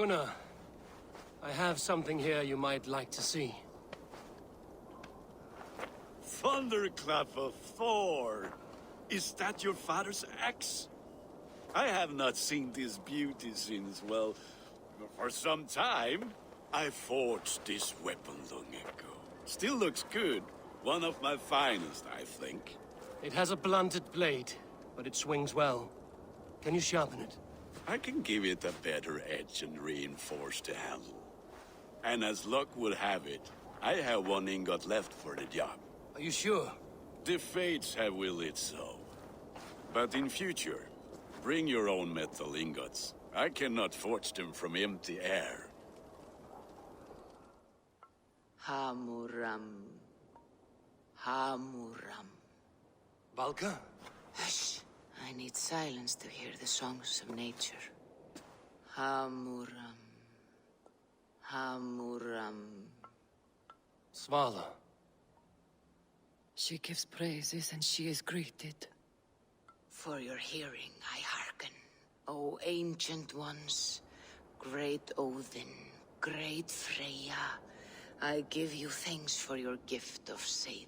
Gunnar, I have something here you might like to see. Thunderclap of Thor! Is that your father's axe? I have not seen this beauty since, well, for some time. I forged this weapon long ago. Still looks good. One of my finest, I think. It has a blunted blade, but it swings well. Can you sharpen it? I can give it a better edge and reinforce the handle. And as luck would have it, I have one ingot left for the job. Are you sure? The fates have willed it so. But in future, bring your own metal ingots. I cannot forge them from empty air. Hamuram. Hamuram. Valka? Hush! I need silence to hear the songs of nature. Hamuram. Hamuram. Svala. She gives praises and she is greeted. For your hearing I hearken, O ancient ones, great Odin, great Freya. I give you thanks for your gift of Seder.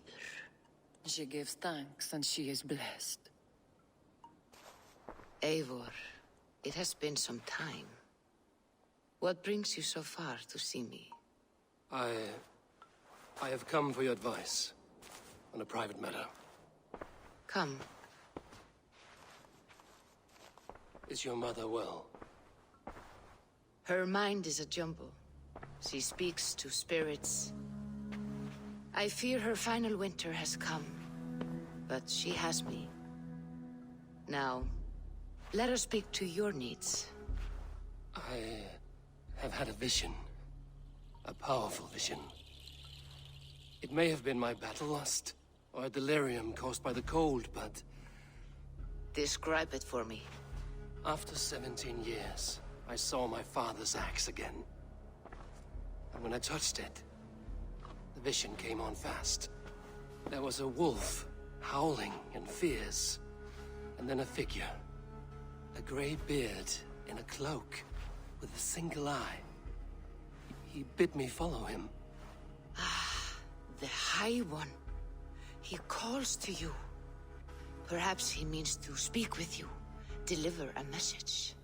She gives thanks and she is blessed. Eivor, it has been some time. What brings you so far to see me? I have come for your advice on a private matter. Come. Is your mother well? Her mind is a jumble. She speaks to spirits. I fear her final winter has come, but she has me. Now, let us speak to your needs. I have had a vision. A powerful vision. It may have been my battle lust, or a delirium caused by the cold, but... Describe it for me. After 17 years, I saw my father's axe again. And when I touched it, the vision came on fast. There was a wolf, howling and fierce, and then a figure. A grey beard in a cloak, with a single eye. He bid me follow him. Ah, the High One. He calls to you. Perhaps he means to speak with you, deliver a message.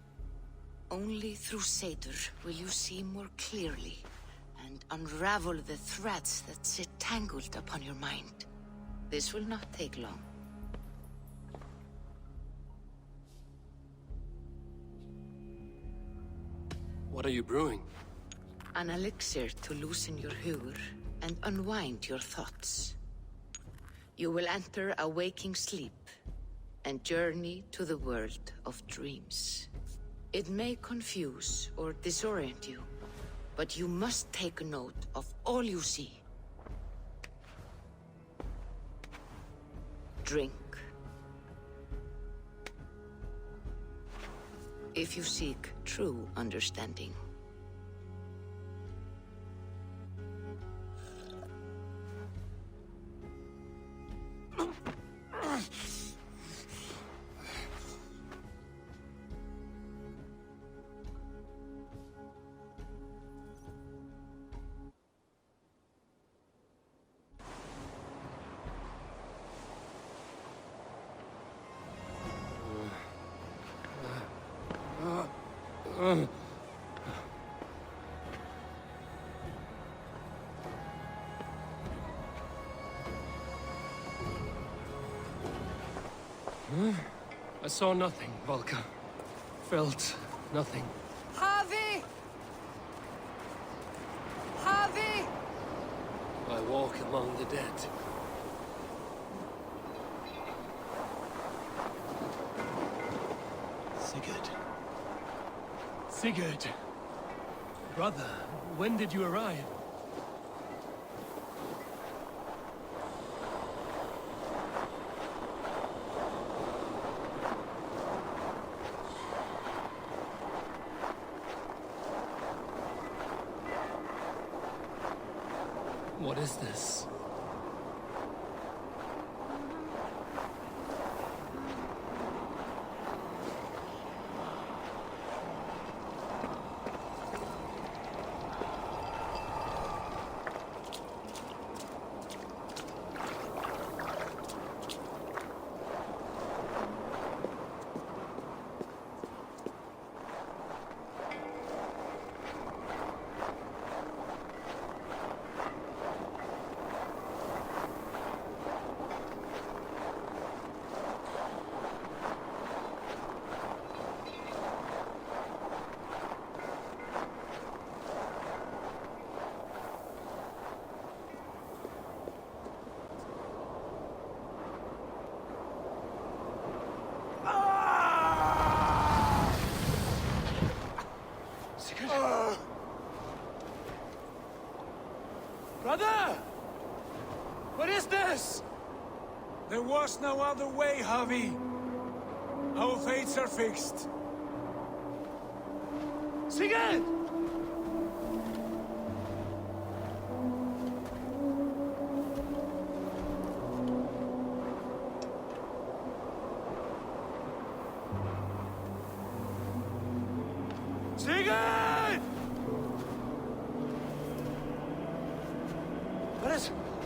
Only through Seder will you see more clearly and unravel the threads that sit tangled upon your mind. This will not take long. What are you brewing? An elixir to loosen your hugur and unwind your thoughts. You will enter a waking sleep and journey to the world of dreams. It may confuse or disorient you, but you must take note of all you see. Drink. If you seek true understanding. I saw nothing, Valka. Felt nothing. Harvey! Harvey! I walk among the dead. Sigurd. Sigurd! Brother, when did you arrive? What is this? Brother! What is this? There was no other way, Javi. Our fates are fixed. Sigurd! Sigurd!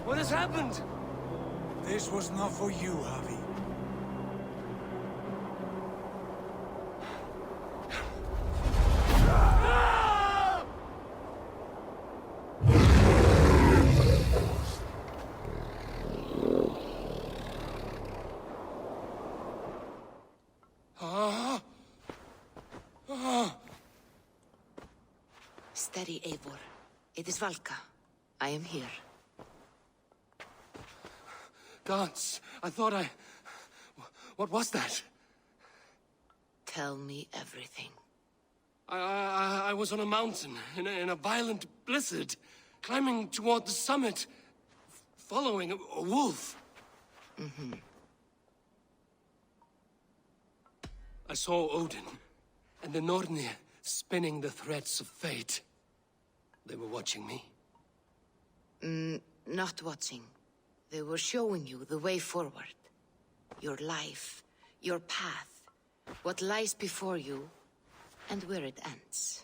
What has happened? This was not for you, Javi. Steady, Eivor. It is Valka. I am here. Gods, I thought I... What was that? Tell me everything. I was on a mountain in a violent blizzard, climbing toward the summit, following a wolf. Mm-hmm. I saw Odin and the Nornir spinning the threads of fate. They were watching me. Not watching. They were showing you the way forward. Your life, your path, what lies before you, and where it ends.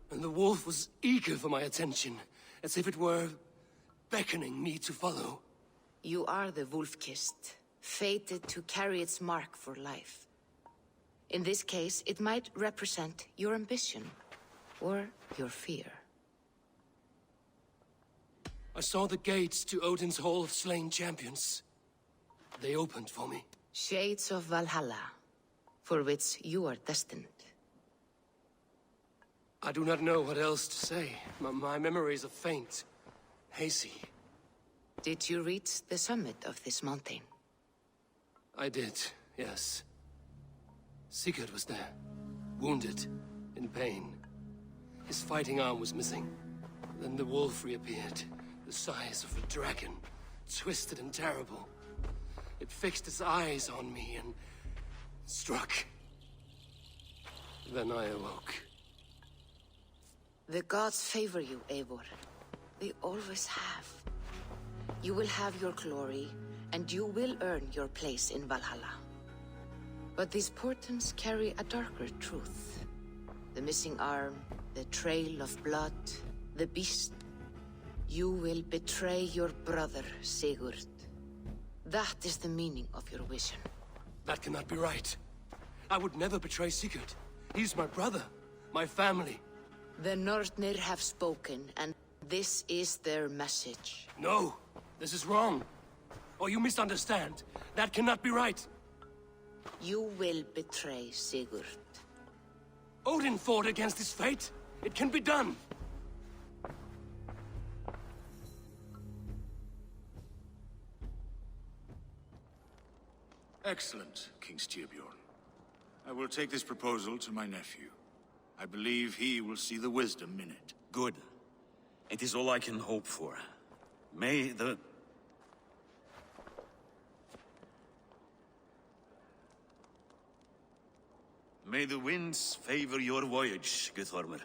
And the wolf was eager for my attention, as if it were beckoning me to follow. You are the wolf-kissed, fated to carry its mark for life. In this case, it might represent your ambition, or your fear. I saw the gates to Odin's Hall of Slain Champions. They opened for me. Shades of Valhalla, for which you are destined. I do not know what else to say. My memories are faint, hazy. Did you reach the summit of this mountain? I did, yes. Sigurd was there, wounded, in pain. His fighting arm was missing. Then the wolf reappeared, the size of a dragon, twisted and terrible. It fixed its eyes on me and struck. Then I awoke. The gods favor you, Eivor. They always have. You will have your glory, and you will earn your place in Valhalla. But these portents carry a darker truth. The missing arm, the trail of blood, the beast. You will betray your brother, Sigurd. That is the meaning of your vision. That cannot be right. I would never betray Sigurd. He's my brother, my family. The Nornir have spoken, and this is their message. No, this is wrong. Or you misunderstand. That cannot be right. You will betray Sigurd. Odin fought against his fate. It can be done. Excellent, King Styrbjorn. I will take this proposal to my nephew. I believe he will see the wisdom in it. Good. It is all I can hope for. May the winds favor your voyage, Guthormr.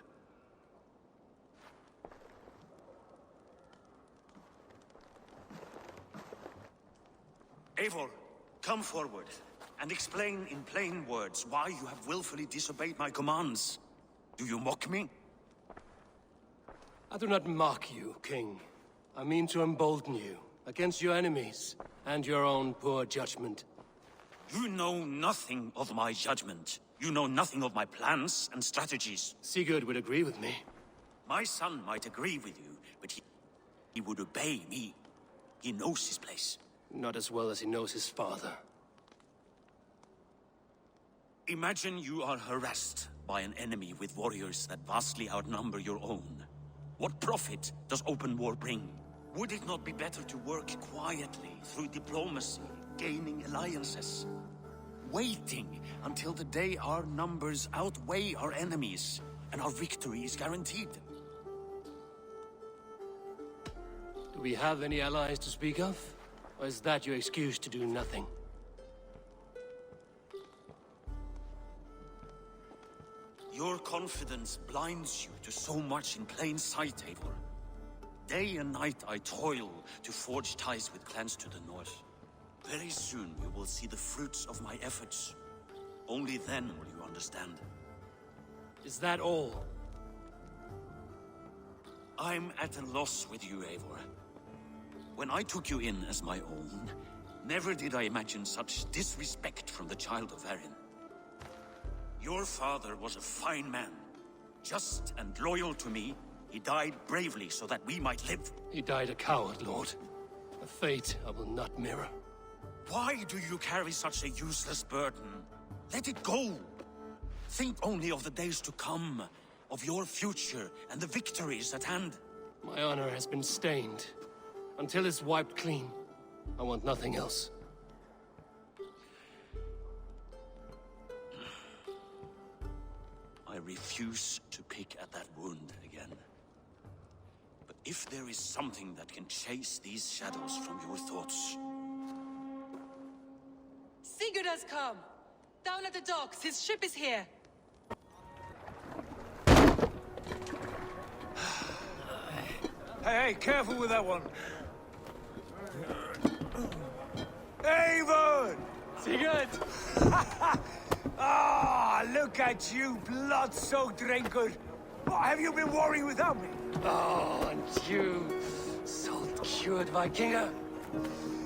Eivor, come forward and explain in plain words why you have willfully disobeyed my commands. Do you mock me? I do not mock you, King. I mean to embolden you against your enemies and your own poor judgment. You know nothing of my judgment. You know nothing of my plans and strategies. Sigurd would agree with me. My son might agree with you, but he would obey me. He knows his place. Not as well as he knows his father. Imagine you are harassed by an enemy with warriors that vastly outnumber your own. What profit does open war bring? Would it not be better to work quietly through diplomacy, gaining alliances? Waiting until the day our numbers outweigh our enemies and our victory is guaranteed. we have any allies to speak of? Or is that your excuse to do nothing? Your confidence blinds you to so much in plain sight, Eivor. Day and night I toil to forge ties with clans to the north. Very soon you will see the fruits of my efforts. Only then will you understand. Is that all? I'm at a loss with you, Eivor. When I took you in as my own, never did I imagine such disrespect from the child of Erin. Your father was a fine man. Just and loyal to me, he died bravely so that we might live. He died a coward, Lord. A fate I will not mirror. Why do you carry such a useless burden? Let it go! Think only of the days to come, of your future and the victories at hand. My honor has been stained. Until it's wiped clean, I want nothing else. I refuse to pick at that wound again. But if there is something that can chase these shadows from your thoughts... Sigurd has come! Down at the docks, his ship is here! Hey, careful with that one. Avon! Sigurd! Ah, look at you, blood-soaked drinker. What, have you been worrying without me? Oh, and you, salt-cured Vikinger.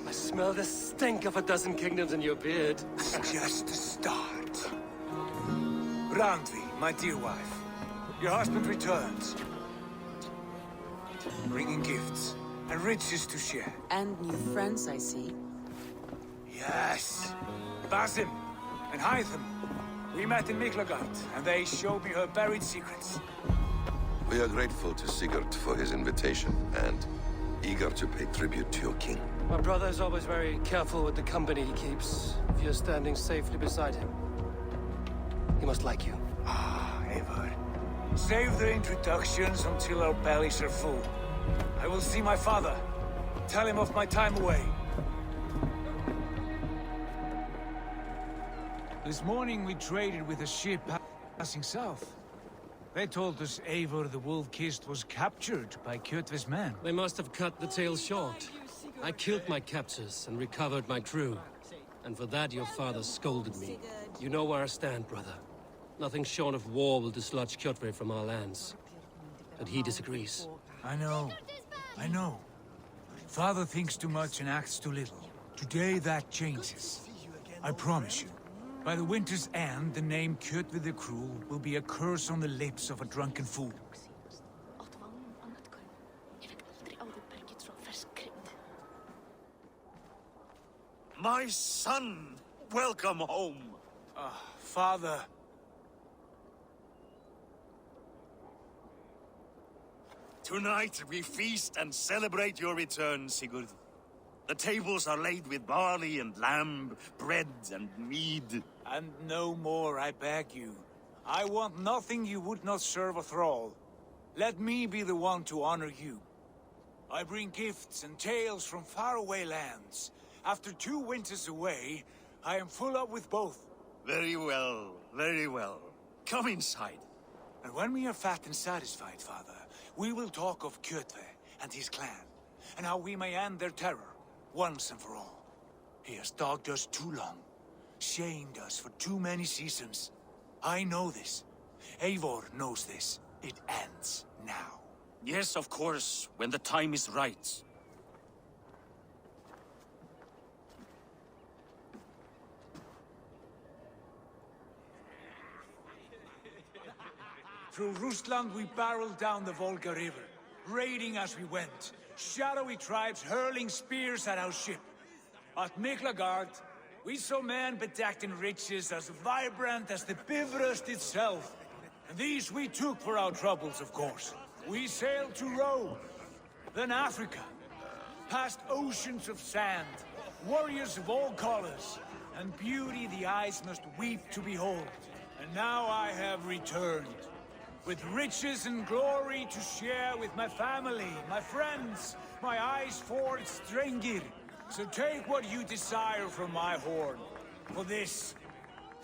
I smell the stink of a dozen kingdoms in your beard. It's just the start. Randvi, my dear wife, your husband returns. Bringing gifts and riches to share. And new friends, I see. Yes. Basim and Hytham. We met in Miklagard, and they showed me her buried secrets. We are grateful to Sigurd for his invitation, and eager to pay tribute to your king. My brother is always very careful with the company he keeps. If you're standing safely beside him, he must like you. Ah, Eivor. Save the introductions until our bellies are full. I will see my father. Tell him of my time away. This morning we traded with a ship passing south. They told us Eivor the Wolf-Kissed was captured by Kjotve's men. They must have cut the tale short. I killed my captors and recovered my crew. And for that your father scolded me. You know where I stand, brother. Nothing short of war will dislodge Kjotve from our lands. But he disagrees. I know. I know. Father thinks too much and acts too little. Today that changes. I promise you. By the winter's end, the name Kjotve the Cruel will be a curse on the lips of a drunken fool. My son! Welcome home! Father. Tonight we feast and celebrate your return, Sigurd. The tables are laid with barley and lamb, bread and mead. And no more, I beg you. I want nothing you would not serve a thrall. Let me be the one to honor you. I bring gifts and tales from faraway lands. After 2 winters away, I am full up with both. Very well, very well. Come inside. And when we are fat and satisfied, Father, we will talk of Kjotve and his clan, and how we may end their terror, once and for all. He has dogged us too long, shamed us for too many seasons. I know this. Eivor knows this. It ends now. Yes, of course, when the time is right. Through Rusland we barreled down the Volga River, raiding as we went. Shadowy tribes hurling spears at our ship. At Miklagard, we saw men bedecked in riches as vibrant as the Bifrost itself. And these we took for our troubles, of course. We sailed to Rome, then Africa, past oceans of sand, warriors of all colors, and beauty the eyes must weep to behold. And now I have returned. with riches and glory to share with my family, my friends, my eyes-forged Strengir. So take what you desire from my horn. For this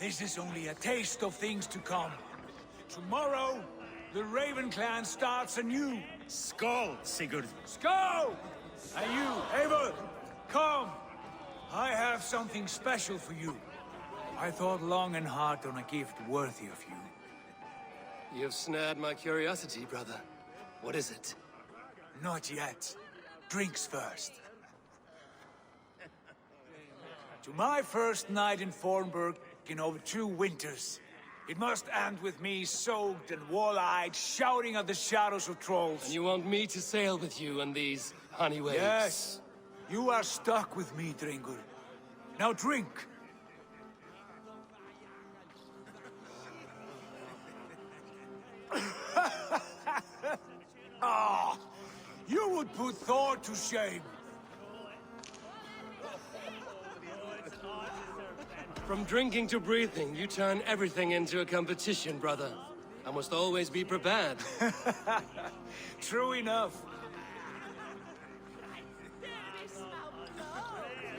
is only a taste of things to come. Tomorrow, the Raven clan starts anew. Skål, Sigurd. Go! And you, Eivor, come. I have something special for you. I thought long and hard on a gift worthy of you. You've snared my curiosity, brother. What is it? Not yet. Drinks first. To my first night in Fornburg in over 2 winters. It must end with me soaked and wall-eyed, shouting at the shadows of trolls. And you want me to sail with you on these honey waves? Yes. You are stuck with me, Dringur. Now drink. Ah, you would put Thor to shame. From drinking to breathing, you turn everything into a competition, brother. I must always be prepared. True enough.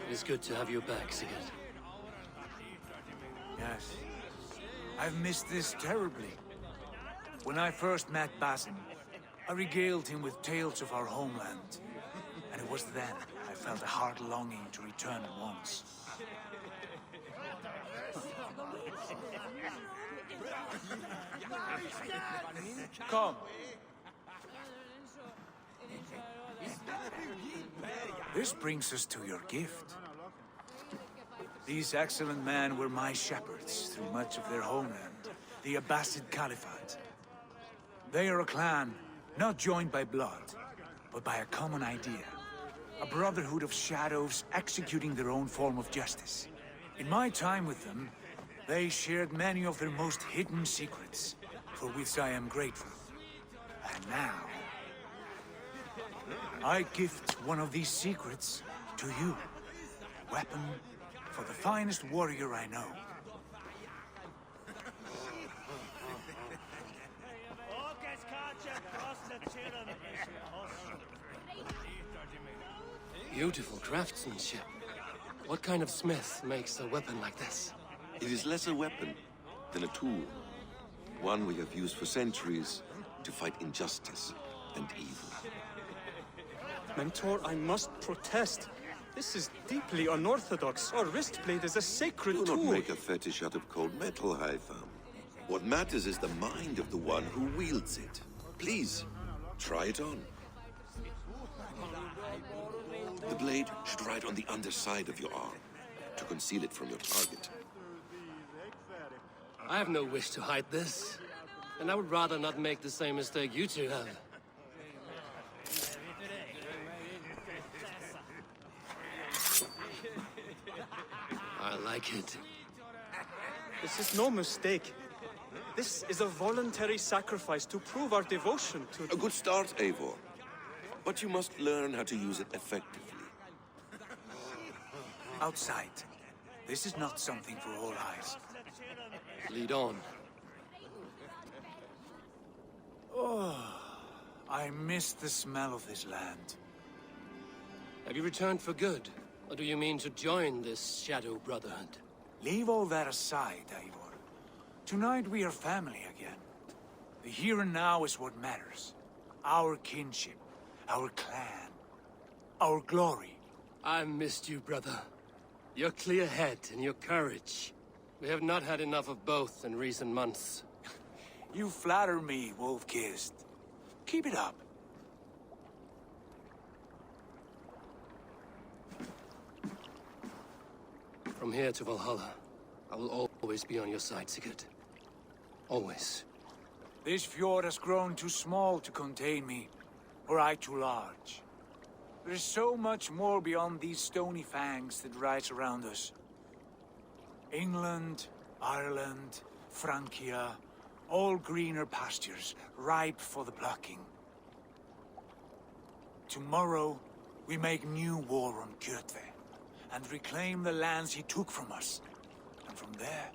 It's good to have you back, Sigurd. Yes. I've missed this terribly. When I first met Basim, I regaled him with tales of our homeland. And it was then I felt a heart longing to return at once. Come. This brings us to your gift. These excellent men were my shepherds through much of their homeland, the Abbasid Caliphate. They are a clan, not joined by blood, but by a common idea. A brotherhood of shadows executing their own form of justice. In my time with them, they shared many of their most hidden secrets, for which I am grateful. And now, I gift one of these secrets to you. Weapon for the finest warrior I know. Beautiful craftsmanship. What kind of smith makes a weapon like this? It is less a weapon than a tool. One we have used for centuries to fight injustice and evil. Mentor, I must protest. This is deeply unorthodox. Our wristblade is a sacred Do tool. not make a fetish out of cold metal, Haitham. What matters is the mind of the one who wields it. Please, try it on. The blade should ride on the underside of your arm, to conceal it from your target. I have no wish to hide this. And I would rather not make the same mistake you two have. I like it. This is no mistake. This is a voluntary sacrifice to prove our devotion to... A good start, Eivor. But you must learn how to use it effectively. Outside. This is not something for all eyes. Lead on. Oh, I miss the smell of this land. Have you returned for good? Or do you mean to join this Shadow Brotherhood? Leave all that aside, Eivor. Tonight we are family again. The here and now is what matters. Our kinship, our clan, our glory. I missed you, brother. Your clear head and your courage. We have not had enough of both in recent months. You flatter me, Wolf-Kissed. Keep it up. From here to Valhalla, I will always be on your side, Sigurd. Always. This fjord has grown too small to contain me, or I too large. There is so much more beyond these stony fangs that rise around us. England, Ireland, Francia, all greener pastures, ripe for the plucking. Tomorrow, we make new war on Kjotve, and reclaim the lands he took from us. And from there,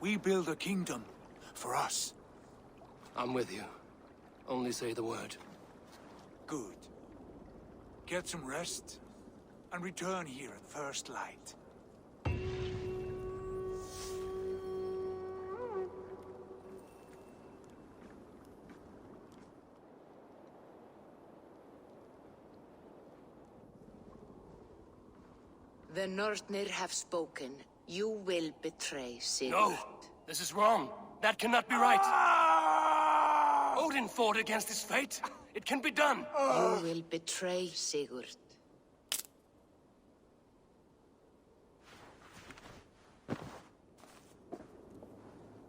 we build a kingdom for us. I'm with you. Only say the word. Good. Get some rest, and return here at first light. The Northnir have spoken. You will betray Sigurd. No! This is wrong. That cannot be right. Odin fought against his fate. It can be done. You will betray Sigurd.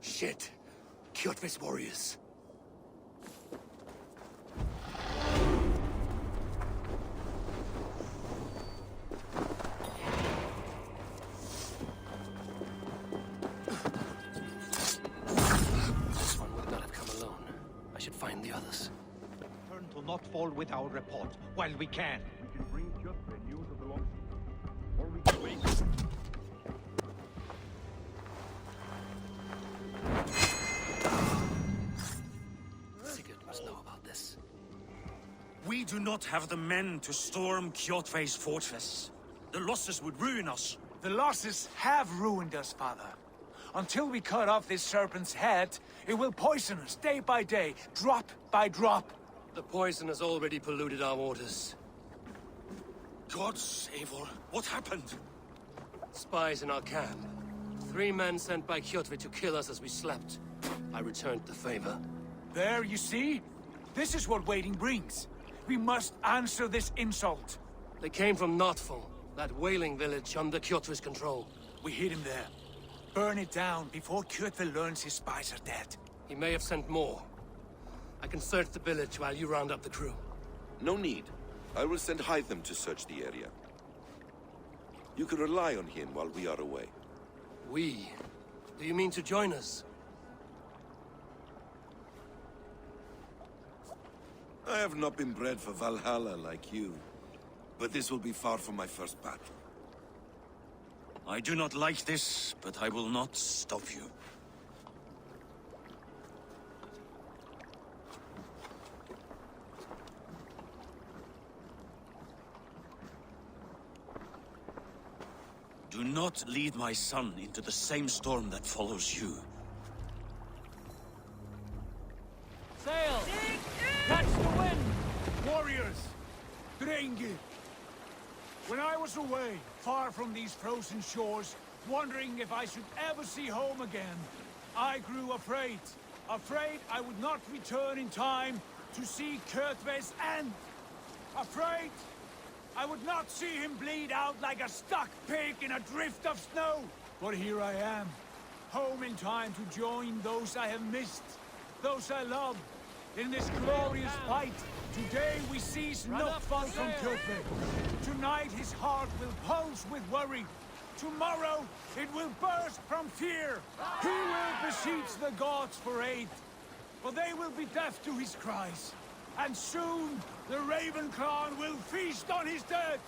Shit. Kjotve's warriors. This one would not have come alone. I should find the others. Turn to not fall with our report while we can. We can bring Kjotve news of the lost or we can wait. Sigurd must know about this. We do not have the men to storm Kjotve's fortress. The losses would ruin us. The losses have ruined us, father. Until we cut off this serpent's head, it will poison us day by day, drop by drop. The poison has already polluted our waters. God save her. What happened? Spies in our camp. 3 men sent by Kjotve to kill us as we slept. I returned the favor. There, you see? This is what waiting brings. We must answer this insult. They came from Notful, that whaling village under Kjotve's control. We hid him there. Burn it down before Kjotve learns his spies are dead. He may have sent more. I can search the village while you round up the crew. No need. I will send Hytham to search the area. You can rely on him while we are away. We? Do you mean to join us? I have not been bred for Valhalla like you, but this will be far from my first battle. I do not like this, but I will not stop you. Do not lead my son into the same storm that follows you. Sail! Catch the wind! Warriors! Drengi! When I was away, far from these frozen shores, wondering if I should ever see home again, I grew afraid. Afraid I would not return in time to see Kjotve's end. Afraid I would not see him bleed out like a stuck pig in a drift of snow. But here I am, home in time to join those I have missed, those I love, in this glorious fight. Today we cease not fall from Kjotve. Tonight his heart will pulse with worry. Tomorrow it will burst from fear. He will beseech the gods for aid, but they will be deaf to his cries. And soon the Raven Clan will feast on his dead.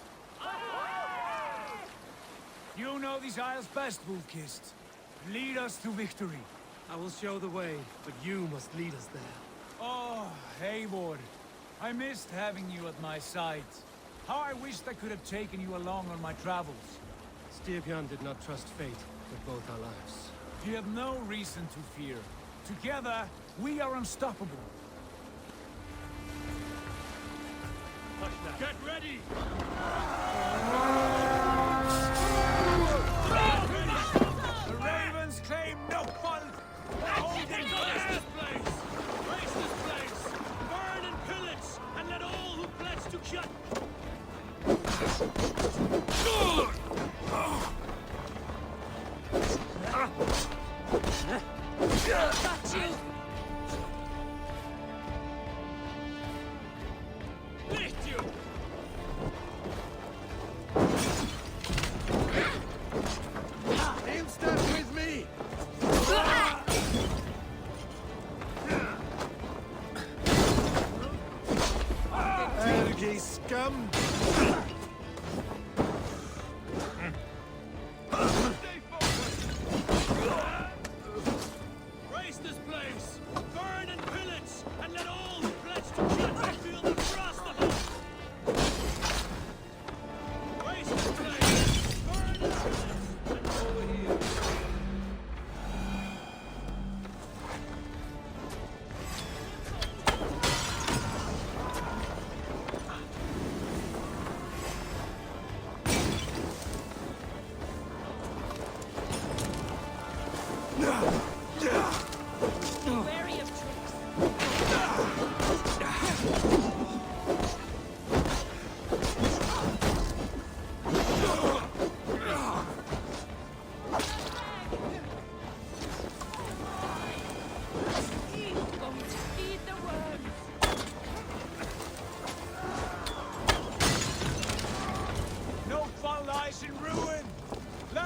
You know these isles best, Wolf-Kissed. Lead us to victory. I will show the way, but you must lead us there. Oh, Eivor. I missed having you at my side. How I wished I could have taken you along on my travels. Styrbjörn did not trust fate with both our lives. You have no reason to fear. Together, we are unstoppable. Get ready! The Ravens claim no fault. Raise this place! Raise this place! Burn and pillage! And let all who pledge to Kjot... Got you! Lift you! He'll stand with me! Ergi scum! Stay focused! Raise this place! Burn and pillage!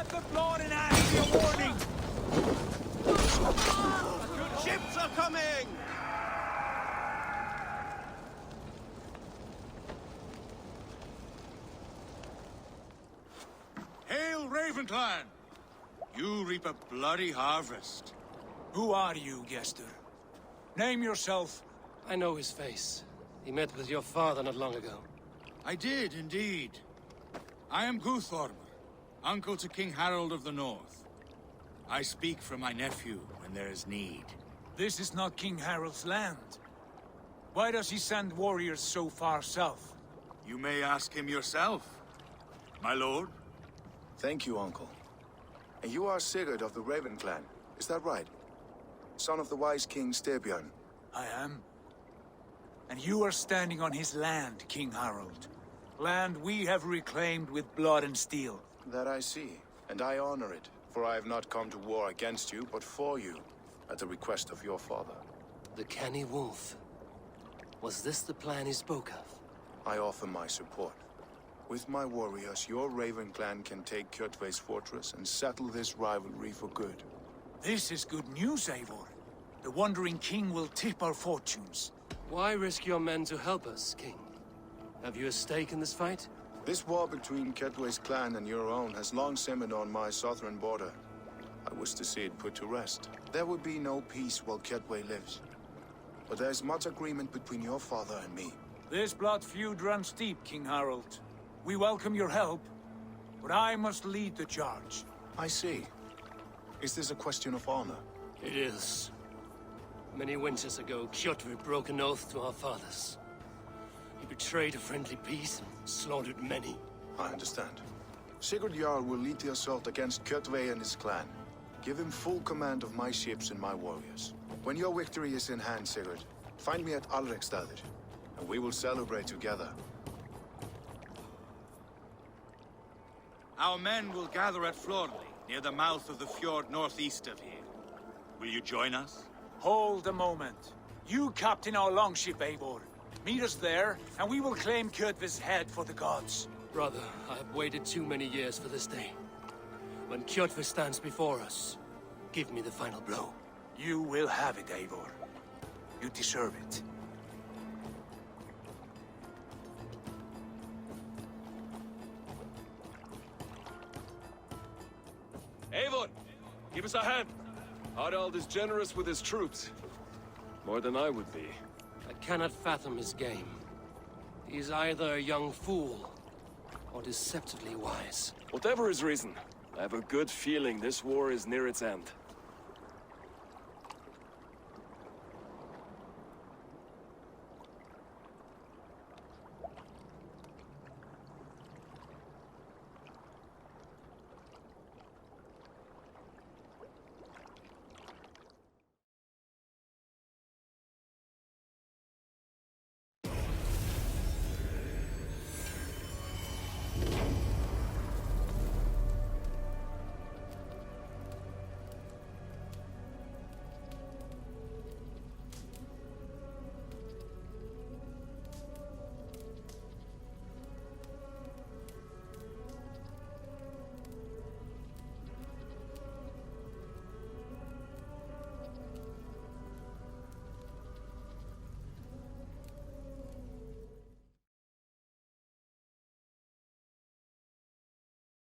Let the blood and ash be a warning! Ships are coming! Hail, Ravenclan! You reap a bloody harvest. Who are you, Gester? Name yourself. I know his face. He met with your father not long ago. I did, indeed. I am Guthorm, uncle to King Harold of the North. I speak for my nephew when there is need. This is not King Harold's land. Why does he send warriors so far south? You may ask him yourself, my lord. Thank you, uncle. And you are Sigurd of the Raven clan, is that right? Son of the wise King Styrbjörn. I am. And you are standing on his land, King Harold. Land we have reclaimed with blood and steel. That I see, and I honor it. For I have not come to war against you, but for you, at the request of your father. The canny wolf. Was this the plan he spoke of? I offer my support. With my warriors, your Raven clan can take Kjotve's fortress and settle this rivalry for good. This is good news, Eivor. The Wandering King will tip our fortunes. Why risk your men to help us, King? Have you a stake in this fight? This war between Kjotve's clan and your own has long simmered on my southern border. I wish to see it put to rest. There will be no peace while Kjotve lives. But there is much agreement between your father and me. This blood feud runs deep, King Harold. We welcome your help, but I must lead the charge. I see. Is this a question of honor? It is. Many winters ago, Kjotve broke an oath to our fathers. He betrayed a friendly peace and slaughtered many. I understand. Sigurd Jarl will lead the assault against Kjotve and his clan. Give him full command of my ships and my warriors. When your victory is in hand, Sigurd, find me at Alrekstadir, and we will celebrate together. Our men will gather at Florley, near the mouth of the fjord northeast of here. Will you join us? Hold a moment. You captain our longship, Eivor. Meet us there, and we will claim Kjotve's head for the gods. Brother, I have waited too many years for this day. When Kjotve stands before us, give me the final blow. You will have it, Eivor. You deserve it. Eivor, give us a hand. Harald is generous with his troops. More than I would be. I cannot fathom his game. He is either a young fool, or deceptively wise. Whatever his reason, I have a good feeling this war is near its end.